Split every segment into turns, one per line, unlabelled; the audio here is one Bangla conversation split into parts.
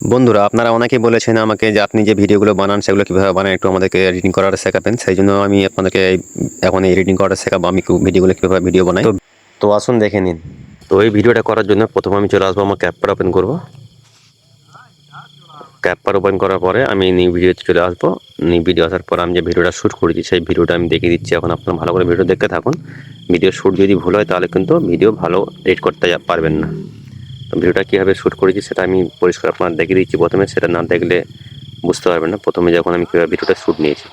বন্ধুরা, আপনারা অনেকেই বলেছেন আমাকে যে আপনি যে ভিডিওগুলো বানান সেগুলো কিভাবে বানান একটু আমাদেরকে এডিটিং করাটা শেখাবেন। সেই জন্য আমি আপনাদেরকে এখন এডিটিং করাটা শেখাবো। আমি ভিডিওগুলো কিভাবে ভিডিও বানাই। তো আসুন দেখে নিন। তো এই ভিডিওটা করার জন্য প্রথমে আমি চলে আসবো, আমার ক্যাপকাট ওপেন করব। ক্যাপকাট ওপেন করার পরে আমি নিউ ভিডিওতে চলে আসবো। নিউ ভিডিও আসার পর আমি যে ভিডিওটা শ্যুট করেছি সেই ভিডিওটা আমি দেখিয়ে দিচ্ছি। এখন আপনারা ভালো করে ভিডিও দেখতে থাকুন। ভিডিও শ্যুট যদি ভুল হয় তাহলে কিন্তু ভিডিও ভালো এডিট করতে পারবেন না। ভিডিওটা কীভাবে শ্যুট করেছি সেটা আমি পরিষ্কার আপনার দেখিয়ে দিচ্ছি। প্রথমে সেটা না দেখলে বুঝতে পারবেন না। প্রথমে যখন আমি কীভাবে ভিডিওটা শ্যুট নিয়েছি,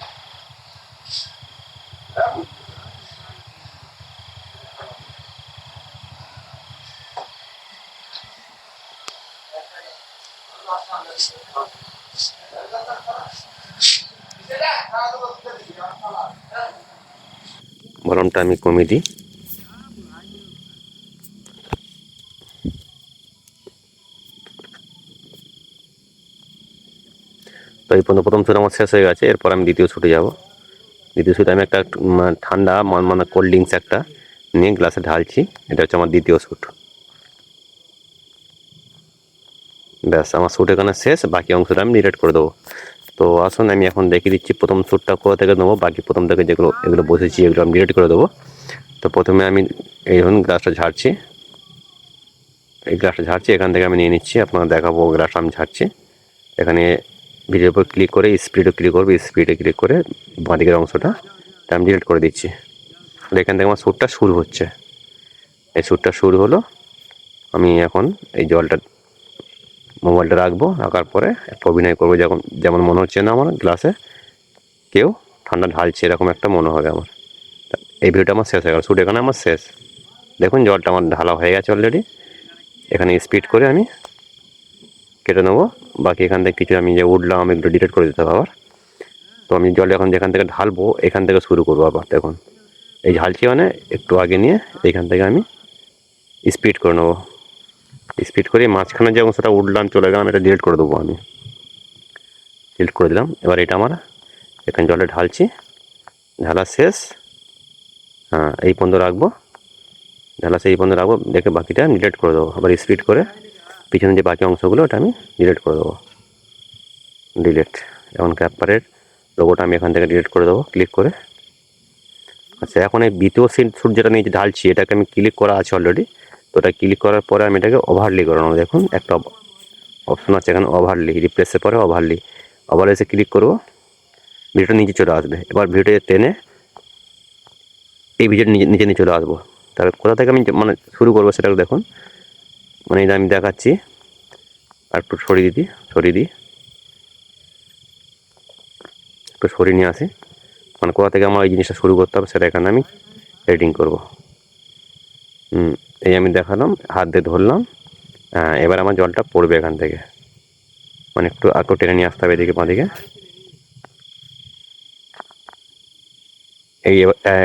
ভলিউমটা আমি কমিয়ে দিই। তো এই প্রথম শ্যুট আমার শেষ হয়ে গেছে। এরপর আমি দ্বিতীয় শ্যুটে যাব। দ্বিতীয় শ্যুটে আমি একটা ঠান্ডা মানে কোল্ড ড্রিঙ্কস একটা নিয়ে গ্লাসে ঢালছি। এটা হচ্ছে আমার দ্বিতীয় শ্যুট। ব্যাস, আমার শ্যুট এখানে শেষ। বাকি অংশটা আমি ডিলিট করে দেবো। তো আসুন আমি এখন দেখিয়ে দিচ্ছি প্রথম শ্যুটটা কোথা থেকে নেবো। বাকি প্রথম থেকে এগুলো বসেছি এগুলো আমি ডিলিট করে দেবো। তো প্রথমে আমি এই ধরুন গ্লাসটা ঝাড়ছি। এই গ্লাসটা ঝাড়ছি, এখান থেকে আমি নিয়ে নিচ্ছি, আপনাকে দেখাবো গ্লাসটা আমি ঝাড়ছি। এখানে ভিডিওর উপর ক্লিক করে স্পিডে ক্লিক করবো। স্পিডে ক্লিক করে বাঁদিকের অংশটা আমি ডিলিট করে দিচ্ছি। এখান থেকে আমার শ্যুটটা শুরু হচ্ছে। এই শ্যুটটা শুরু হলো। আমি এখন এই জলটা মোবাইলটা রাখবো, রাখার পরে একটা অভিনয় করবো, যেমন মনে হচ্ছে না আমার গ্লাসে কেউ ঠান্ডা ঢালছে, এরকম একটা মনে হবে আমার। এই ভিডিওটা আমার শেষ হয়ে গেল। শ্যুট এখানে আমার শেষ। দেখুন জলটা আমার ঢালা হয়ে গেছে অলরেডি। এখানে স্পিড করে আমি কেটে নেবো। বাকি এখান থেকে কিছু আমি যে উঠলাম আমি এগুলো ডিলিট করে দিতে হবে আবার। তো আমি জল এখন যেখান থেকে ঢালবো এখান থেকে শুরু করবো আবার। দেখুন এই ঝালছি মানে একটু আগে নিয়ে এইখান থেকে আমি স্পিড করে নেবো। স্পিড করে মাঝখানে যে অংশটা উঠলাম চলে গেলাম এটা ডিলিট করে দেবো আমি। ডিলিট করে দিলাম। এবার এটা আমার এখানে জলে ঢালছি, ঢালা শেষ। হ্যাঁ, এই পর্যন্ত রাখবো। ঢালা সেই পর্যন্ত রাখবো, দেখে বাকিটা ডিলিট করে দেবো। আবার স্পিড করে পিছনে যে বাকি অংশগুলো ওটা আমি ডিলিট করে দেবো। ডিলিট। এখন ক্যাপকাটের লোগোটা আমি এখান থেকে ডিলিট করে দেবো ক্লিক করে। আচ্ছা, এখন এই দ্বিতীয় শ্যুট যেটা নিয়ে ঢালছি এটাকে আমি ক্লিক করা আছে অলরেডি। তো ওটা ক্লিক করার পরে আমি এটাকে ওভারলি করে নেবো। দেখুন একটা অপশন আছে এখানে ওভারলি, রিপ্লেসের পরে ওভারলি। ওভারলিতে ক্লিক করবো, ভিডিওটা নিচে চলে আসবে। এবার ভিডিওটা টেনে এই ভিডিওর নিচে নিয়ে চলে আসবো। তাহলে কোথা থেকে আমি মানে শুরু করবো সেটা দেখুন। মানে এটা আমি দেখাচ্ছি। আর একটু সরিয়ে দিই, একটু সরিয়ে নিয়ে আসি। মানে কোথা থেকে আমার এই জিনিসটা শুরু করতে হবে সেটা এখানে আমি এডিটিং করবো। এই আমি দেখালাম, হাত দিয়ে ধরলাম। এবার আমার জলটা পড়বে এখান থেকে, মানে একটু টেনে নিয়ে আসতে হবে এদিকে বাঁদিকে।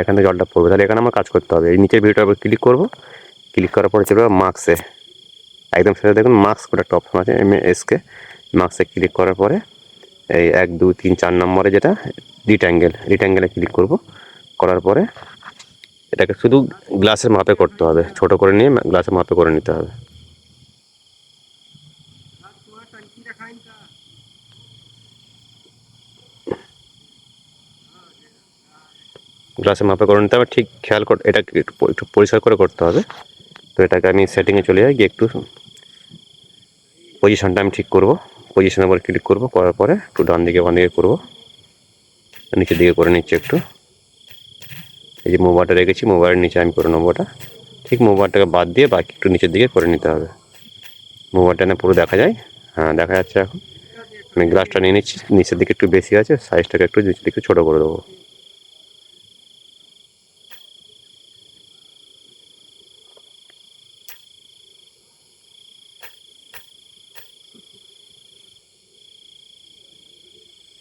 এখান থেকে জলটা পড়বে। তাহলে এখানে আমার কাজ করতে হবে। এই নিচের ভিডিওটার উপর ক্লিক করবো। ক্লিক করার পরে চলে যাবো মার্কসে। একদম সেটা দেখুন মার্কস করে একটা অপশন আছে, MASK। মার্কসে ক্লিক করার পরে এই 1 2 3 4 নম্বরে যেটা রিক্ট্যাঙ্গেলে ক্লিক করব। করার পরে এটাকে শুধু গ্লাসের মাপে করতে হবে, ছোট করে নিয়ে গ্লাসের মাপে করে নিতে হবে। গ্লাসের মাপে করে নিতে হবে, ঠিক খেয়াল করে এটা একটু পরিষ্কার করে করতে হবে। তো এটাকে আমি সেটিংয়ে চলে যাই, গিয়ে একটু পজিশনটা আমি ঠিক করব। পজিশনের উপর ক্লিক করব, করার পরে একটু ডান দিকে বাম দিকে করবো, নিচের দিকে করে নিচ্ছি একটু। এই যে মোবাইলটা রেখেছি, মোবাইলের নিচে আমি করে নেবো ওটা। ঠিক মোবাইলটাকে বাদ দিয়ে বাকি একটু নিচের দিকে করে নিতে হবে। মোবাইলটা না পুরো দেখা যায়। হ্যাঁ, দেখা যাচ্ছে। এখন আমি গ্লাসটা নিয়ে নিচ্ছি, নিচের দিকে একটু বেশি আছে, সাইজটাকে একটু নিচের দিকে ছোটো করে দেবো।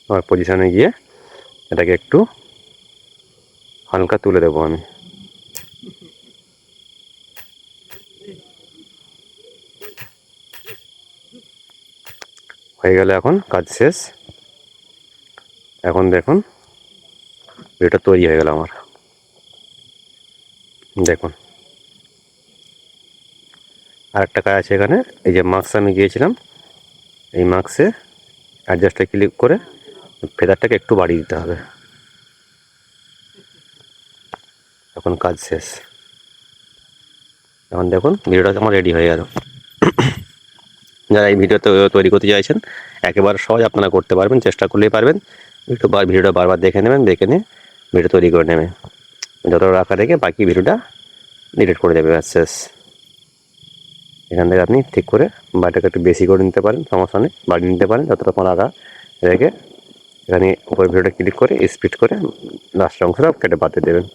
আর পজিশানে গিয়ে এটাকে একটু হালকা তুলে দেবো আমি। হয়ে গেলে এখন কাজ শেষ। এখন দেখুন ভিডিওটা তৈরি হয়ে গেল আমার। দেখুন আরেকটা কাজ আছে এখানে। এই যে মার্কস আমি গিয়েছিলাম, এই মার্কসে অ্যাডজাস্টে ক্লিক করে ফেদারটাকে একটু বাড়িয়ে দিতে হবে। এখন কাজ শেষ। এখন দেখুন ভিডিওটা আমার রেডি হয়ে গেল। যারা এই ভিডিও তৈরি করতে চাইছেন একেবারে সহজ, আপনারা করতে পারবেন, চেষ্টা করলেই পারবেন। একটু ভিডিওটা বারবার দেখে নেবেন, দেখে নিয়ে ভিডিও তৈরি করে নেবেন। যত রাখা রেখে বাকি ভিডিওটা ডিলিট করে দেবে, শেষ। এখান থেকে আপনি ঠিক করে বাড়িটাকে একটু বেশি করে নিতে পারেন, সমস্যা নেই, বাড়িয়ে নিতে পারেন যতটা কোনো রাখা রেখে। এখানে উপরে ভিডিওটা ক্লিক করে স্পিড করে লাস্টের অংশটা কেটে বাদ দিয়ে দেবেন।